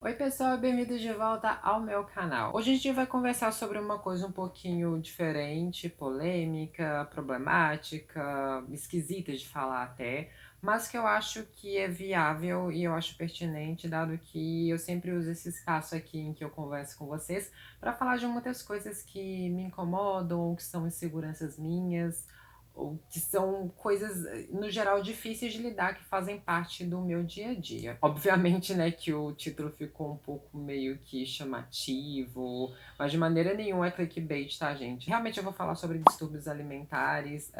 Oi pessoal, bem-vindos de volta ao meu canal. Hoje a gente vai conversar sobre uma coisa um pouquinho diferente, polêmica, problemática, esquisita de falar até, mas que eu acho que é viável e eu acho pertinente, dado que eu sempre uso esse espaço aqui em que eu converso com vocês para falar de muitas coisas que me incomodam, ou que são inseguranças minhas, ou que são coisas, no geral, difíceis de lidar, que fazem parte do meu dia a dia. Obviamente, né, que o título ficou um pouco meio que chamativo, mas de maneira nenhuma é clickbait, tá, gente? Realmente eu vou falar sobre distúrbios alimentares,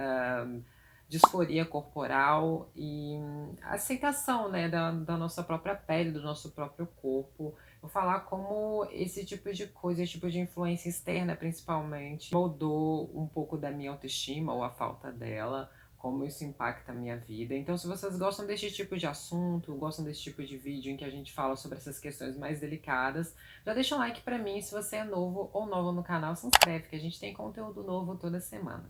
disforia corporal e aceitação, né, da nossa própria pele, do nosso próprio corpo. Vou falar como esse tipo de coisa, esse tipo de influência externa, principalmente, moldou um pouco da minha autoestima ou a falta dela, como isso impacta a minha vida. Então, se vocês gostam desse tipo de assunto, gostam desse tipo de vídeo em que a gente fala sobre essas questões mais delicadas, já deixa um like pra mim. Se você é novo ou nova no canal, se inscreve, que a gente tem conteúdo novo toda semana.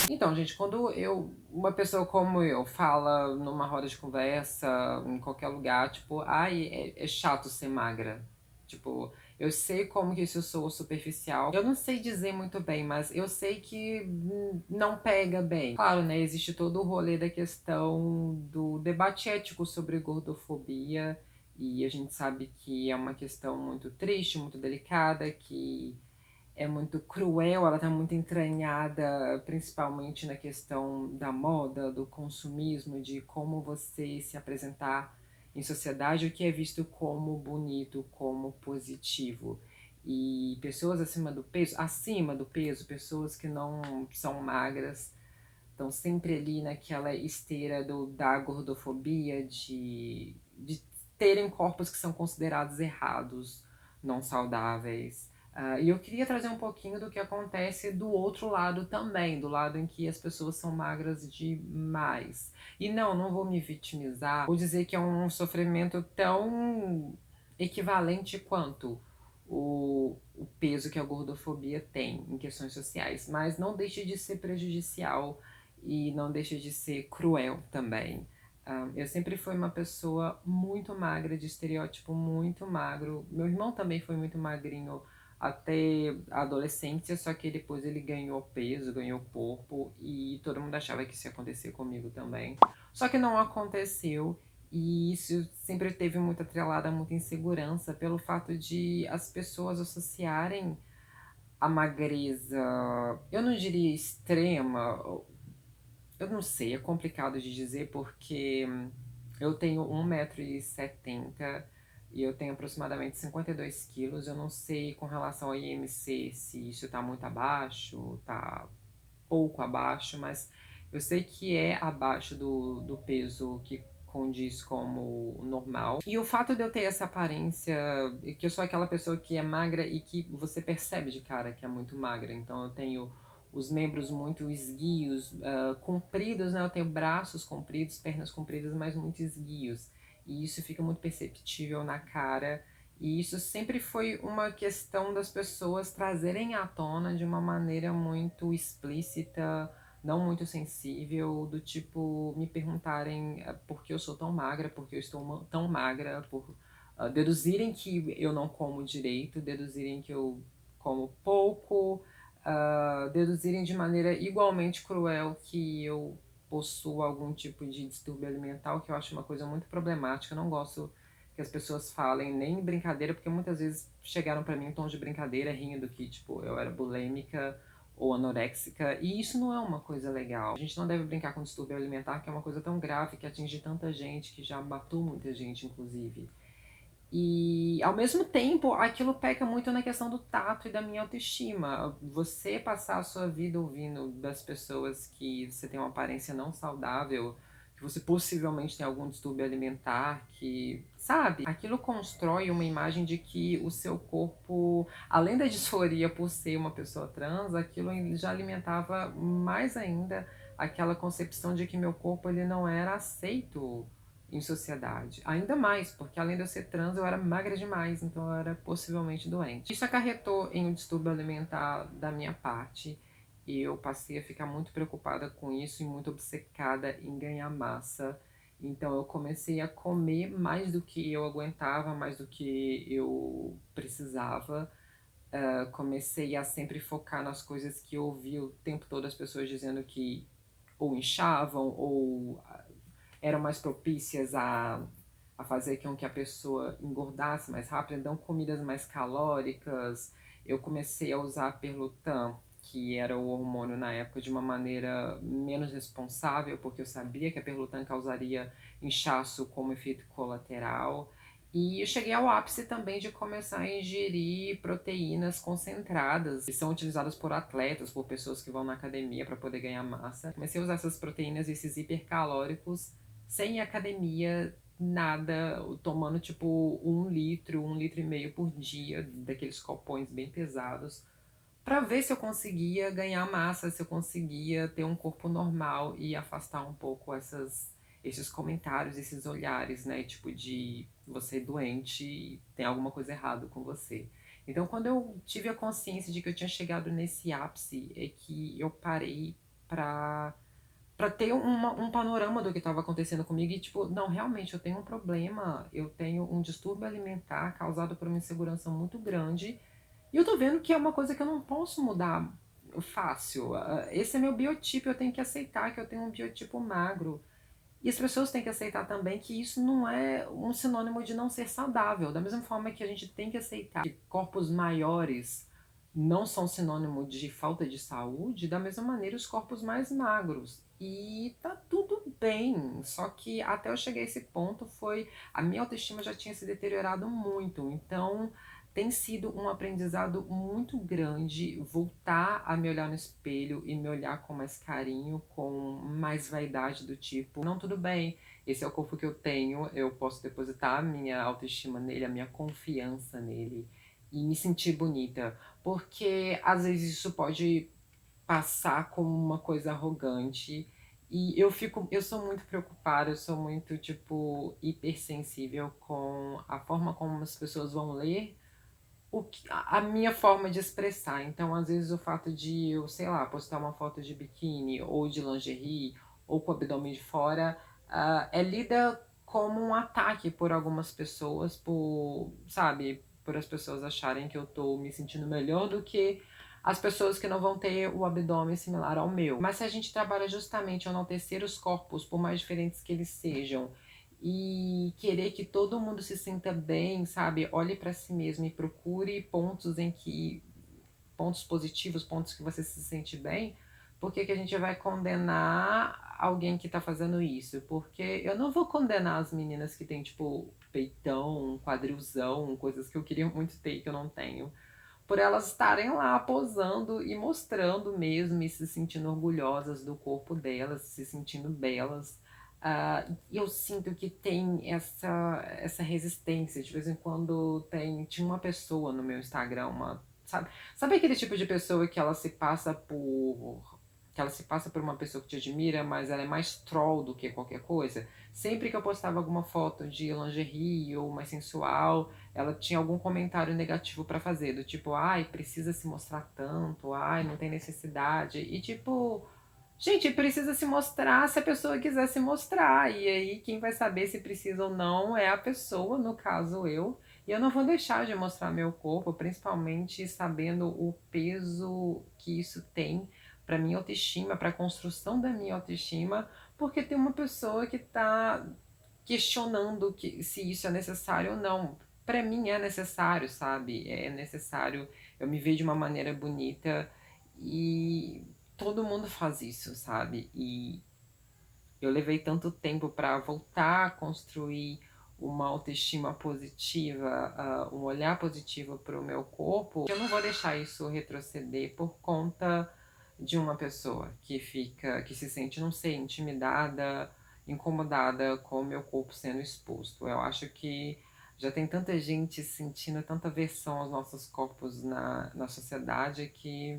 Então, gente, quando uma pessoa como eu fala numa roda de conversa, em qualquer lugar, tipo, ai, é chato ser magra. Tipo, eu sei como que isso soa superficial. Eu não sei dizer muito bem, mas eu sei que não pega bem. Claro, né, existe todo o rolê da questão do debate ético sobre gordofobia, e a gente sabe que é uma questão muito triste, muito delicada, que é muito cruel, ela está muito entranhada, principalmente na questão da moda, do consumismo, de como você se apresentar em sociedade, o que é visto como bonito, como positivo. E pessoas acima do peso, pessoas que não são magras, estão sempre ali naquela esteira da gordofobia, de terem corpos que são considerados errados, não saudáveis. E eu queria trazer um pouquinho do que acontece do outro lado também, do lado em que as pessoas são magras demais. E não vou me vitimizar, vou dizer que é um sofrimento tão equivalente quanto o peso que a gordofobia tem em questões sociais, mas não deixa de ser prejudicial e não deixa de ser cruel também. Eu sempre fui uma pessoa muito magra, de estereótipo muito magro. Meu irmão também foi muito magrinho até a adolescência, só que depois ele ganhou peso, ganhou corpo e todo mundo achava que isso ia acontecer comigo também. Só que não aconteceu e isso sempre teve muita atrelada, muita insegurança pelo fato de as pessoas associarem a magreza, eu não diria extrema, eu não sei, é complicado de dizer porque eu tenho 1,70 m e eu tenho aproximadamente 52 quilos. Eu não sei com relação ao IMC se isso tá muito abaixo, tá pouco abaixo, mas eu sei que é abaixo do peso que condiz como normal. E o fato de eu ter essa aparência, que eu sou aquela pessoa que é magra e que você percebe de cara que é muito magra, então eu tenho os membros muito esguios, compridos, né? Eu tenho braços compridos, pernas compridas, mas muito esguios. E isso fica muito perceptível na cara. E isso sempre foi uma questão das pessoas trazerem à tona de uma maneira muito explícita, não muito sensível, do tipo me perguntarem por que eu sou tão magra, por que eu estou tão magra, por deduzirem que eu não como direito, deduzirem que eu como pouco, deduzirem de maneira igualmente cruel que eu possuo algum tipo de distúrbio alimentar, o que eu acho uma coisa muito problemática. Eu não gosto que as pessoas falem nem em brincadeira, porque muitas vezes chegaram pra mim em tom de brincadeira, rindo que, tipo, eu era bulêmica ou anoréxica, e isso não é uma coisa legal. A gente não deve brincar com distúrbio alimentar, que é uma coisa tão grave, que atinge tanta gente, que já matou muita gente, inclusive. E, ao mesmo tempo, aquilo peca muito na questão do tato e da minha autoestima. Você passar a sua vida ouvindo das pessoas que você tem uma aparência não saudável, que você possivelmente tem algum distúrbio alimentar, que, sabe? Aquilo constrói uma imagem de que o seu corpo, além da disforia por ser uma pessoa trans, aquilo já alimentava mais ainda aquela concepção de que meu corpo ele não era aceito em sociedade. Ainda mais, porque além de eu ser trans, eu era magra demais, então eu era possivelmente doente. Isso acarretou em um distúrbio alimentar da minha parte. eu passei a ficar muito preocupada com isso e muito obcecada em ganhar massa. Então eu comecei a comer mais do que eu aguentava, mais do que eu precisava. Comecei a sempre focar nas coisas que eu ouvia o tempo todo as pessoas dizendo que ou inchavam ou eram mais propícias a fazer com que a pessoa engordasse mais rápido, então comidas mais calóricas. Eu comecei a usar Perlutan, que era o hormônio na época, de uma maneira menos responsável, porque eu sabia que a Perlutan causaria inchaço como efeito colateral. E eu cheguei ao ápice também de começar a ingerir proteínas concentradas, que são utilizadas por atletas, por pessoas que vão na academia para poder ganhar massa. Comecei a usar essas proteínas, esses hipercalóricos, sem academia, nada, tomando tipo 1 litro, 1,5 litros por dia, daqueles copões bem pesados, para ver se eu conseguia ganhar massa, se eu conseguia ter um corpo normal e afastar um pouco esses comentários, esses olhares, né? Tipo de você é doente e tem alguma coisa errada com você. Então, quando eu tive a consciência de que eu tinha chegado nesse ápice, é que eu parei para ter um panorama do que estava acontecendo comigo e, tipo, não, realmente eu tenho um problema, eu tenho um distúrbio alimentar causado por uma insegurança muito grande e eu tô vendo que é uma coisa que eu não posso mudar fácil. Esse é meu biotipo, eu tenho que aceitar que eu tenho um biotipo magro. E as pessoas têm que aceitar também que isso não é um sinônimo de não ser saudável. Da mesma forma que a gente tem que aceitar que corpos maiores não são sinônimo de falta de saúde, da mesma maneira os corpos mais magros. E tá tudo bem. Só que até eu chegar a esse ponto foi. A minha autoestima já tinha se deteriorado muito. Então tem sido um aprendizado muito grande voltar a me olhar no espelho e me olhar com mais carinho, com mais vaidade do tipo, não, tudo bem, esse é o corpo que eu tenho, eu posso depositar a minha autoestima nele, a minha confiança nele e me sentir bonita, porque às vezes isso pode passar como uma coisa arrogante e eu sou muito preocupada, eu sou muito tipo hipersensível com a forma como as pessoas vão ler a minha forma de expressar. Então, às vezes, o fato de eu, sei lá, postar uma foto de biquíni ou de lingerie ou com o abdômen de fora é lida como um ataque por algumas pessoas, por, sabe, por as pessoas acharem que eu tô me sentindo melhor do que as pessoas que não vão ter o abdômen similar ao meu. Mas se a gente trabalha justamente ao enaltecer os corpos, por mais diferentes que eles sejam, e querer que todo mundo se sinta bem, sabe? Olhe para si mesmo e procure pontos positivos, pontos que você se sente bem. Por que que a gente vai condenar alguém que tá fazendo isso? Porque eu não vou condenar as meninas que têm, tipo, peitão, quadrilzão, coisas que eu queria muito ter e que eu não tenho, por elas estarem lá posando e mostrando mesmo e se sentindo orgulhosas do corpo delas, se sentindo belas. E eu sinto que tem essa resistência. De vez em quando tinha uma pessoa no meu Instagram, sabe aquele tipo de pessoa que ela se passa por uma pessoa que te admira, mas ela é mais troll do que qualquer coisa? Sempre que eu postava alguma foto de lingerie ou mais sensual, ela tinha algum comentário negativo pra fazer, do tipo, ai, precisa se mostrar tanto, ai, não tem necessidade. E tipo, gente, precisa se mostrar se a pessoa quiser se mostrar. E aí, quem vai saber se precisa ou não é a pessoa, no caso eu. E eu não vou deixar de mostrar meu corpo, principalmente sabendo o peso que isso tem para minha autoestima, para a construção da minha autoestima, porque tem uma pessoa que está questionando se isso é necessário ou não. Para mim é necessário, sabe? É necessário eu me ver de uma maneira bonita e todo mundo faz isso, sabe? E eu levei tanto tempo para voltar a construir uma autoestima positiva, um olhar positivo para o meu corpo, que eu não vou deixar isso retroceder por conta de uma pessoa que se sente, não sei, intimidada, incomodada com o meu corpo sendo exposto. Eu acho que já tem tanta gente sentindo tanta aversão aos nossos corpos na sociedade que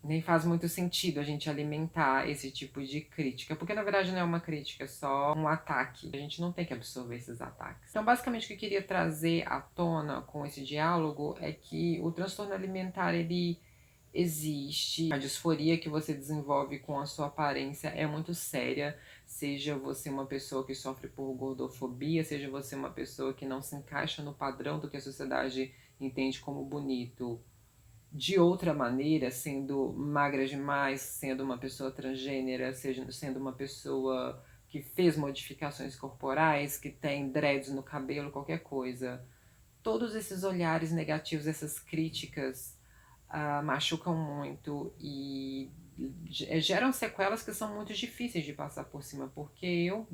nem faz muito sentido a gente alimentar esse tipo de crítica, porque na verdade não é uma crítica, é só um ataque. A gente não tem que absorver esses ataques. Então, basicamente, o que eu queria trazer à tona com esse diálogo é que o transtorno alimentar, existe. A disforia que você desenvolve com a sua aparência é muito séria. Seja você uma pessoa que sofre por gordofobia, seja você uma pessoa que não se encaixa no padrão do que a sociedade entende como bonito. De outra maneira, sendo magra demais, sendo uma pessoa transgênera, sendo uma pessoa que fez modificações corporais, que tem dreads no cabelo, qualquer coisa. Todos esses olhares negativos, essas críticas machucam muito e geram sequelas que são muito difíceis de passar por cima, porque eu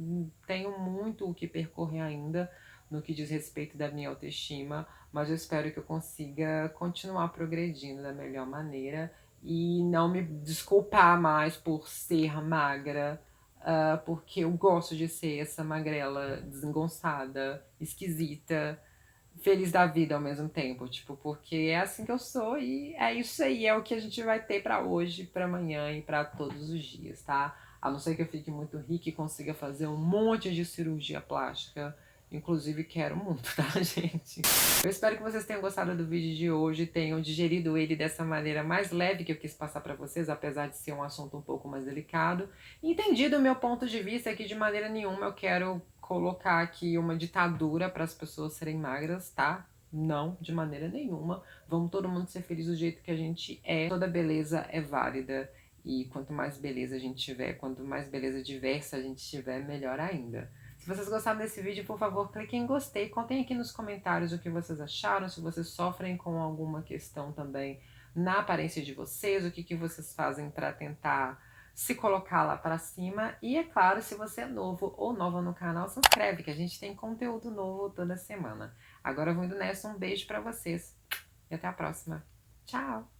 tenho muito o que percorrer ainda no que diz respeito da minha autoestima, mas eu espero que eu consiga continuar progredindo da melhor maneira e não me desculpar mais por ser magra, porque eu gosto de ser essa magrela desengonçada, esquisita, feliz da vida ao mesmo tempo, tipo, porque é assim que eu sou e é isso aí, é o que a gente vai ter pra hoje, pra amanhã e pra todos os dias, tá? A não ser que eu fique muito rica e consiga fazer um monte de cirurgia plástica, inclusive quero muito, tá, gente? Eu espero que vocês tenham gostado do vídeo de hoje, tenham digerido ele dessa maneira mais leve que eu quis passar pra vocês, apesar de ser um assunto um pouco mais delicado. Entendido o meu ponto de vista é que de maneira nenhuma eu quero colocar aqui uma ditadura para as pessoas serem magras, tá? Não, de maneira nenhuma. Vamos todo mundo ser feliz do jeito que a gente é. Toda beleza é válida. E quanto mais beleza a gente tiver, quanto mais beleza diversa a gente tiver, melhor ainda. Se vocês gostaram desse vídeo, por favor, cliquem em gostei. Contem aqui nos comentários o que vocês acharam, se vocês sofrem com alguma questão também na aparência de vocês, o que vocês fazem para tentar se colocar lá pra cima. E é claro, se você é novo ou nova no canal, se inscreve que a gente tem conteúdo novo toda semana. Agora eu vou indo nessa, um beijo pra vocês e até a próxima. Tchau!